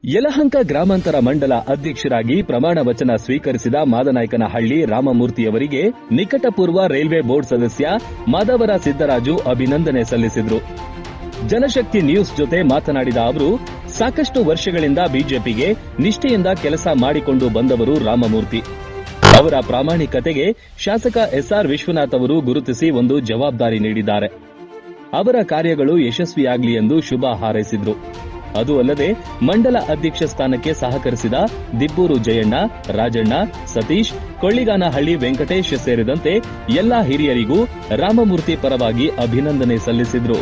ಯಲಹಂಕ ಗ್ರಾಮಾಂತರ ಮಂಡಲ ಅಧ್ಯಕ್ಷರಾಗಿ ಪ್ರಮಾಣ ವಚನ ಸ್ವೀಕರಿಸಿದ ಮಾದನಾಯಕನಹಳ್ಳಿ ರಾಮಮೂರ್ತಿಯವರಿಗೆ ನಿಕಟಪೂರ್ವ ರೈಲ್ವೆ ಬೋರ್ಡ್ ಸದಸ್ಯ ಮಾದವರ ಸಿದ್ದರಾಜು ಅಭಿನಂದನೆ ಸಲ್ಲಿಸಿದರು. ಜನಶಕ್ತಿ ನ್ಯೂಸ್ ಜೊತೆ ಮಾತನಾಡಿದ ಅವರು, ಸಾಕಷ್ಟು ವರ್ಷಗಳಿಂದ ಬಿಜೆಪಿಗೆ ನಿಷ್ಠೆಯಿಂದ ಕೆಲಸ ಮಾಡಿಕೊಂಡು ಬಂದವರು ರಾಮಮೂರ್ತಿ. ಅವರ ಪ್ರಾಮಾಣಿಕತೆಗೆ ಶಾಸಕ ಎಸ್ಆರ್ ವಿಶ್ವನಾಥ್ ಅವರು ಗುರುತಿಸಿ ಒಂದು ಜವಾಬ್ದಾರಿ ನೀಡಿದ್ದಾರೆ. ಅವರ ಕಾರ್ಯಗಳು ಯಶಸ್ವಿಯಾಗಲಿ ಎಂದು ಶುಭ ಹಾರೈಸಿದರು. ಅದು ಅಲ್ಲದೆ ಮಂಡಲ ಅಧ್ಯಕ್ಷ ಸ್ಥಾನಕ್ಕೆ ಸಹಕರಿಸಿದ ದಿಬ್ಬೂರು ಜಯಣ್ಣ, ರಾಜಣ್ಣ, ಸತೀಶ್, ಕೊಳ್ಳಿಗಾನಹಳ್ಳಿ ವೆಂಕಟೇಶ್ ಸೇರಿದಂತೆ ಎಲ್ಲಾ ಹಿರಿಯರಿಗೂ ರಾಮಮೂರ್ತಿ ಪರವಾಗಿ ಅಭಿನಂದನೆ ಸಲ್ಲಿಸಿದರು.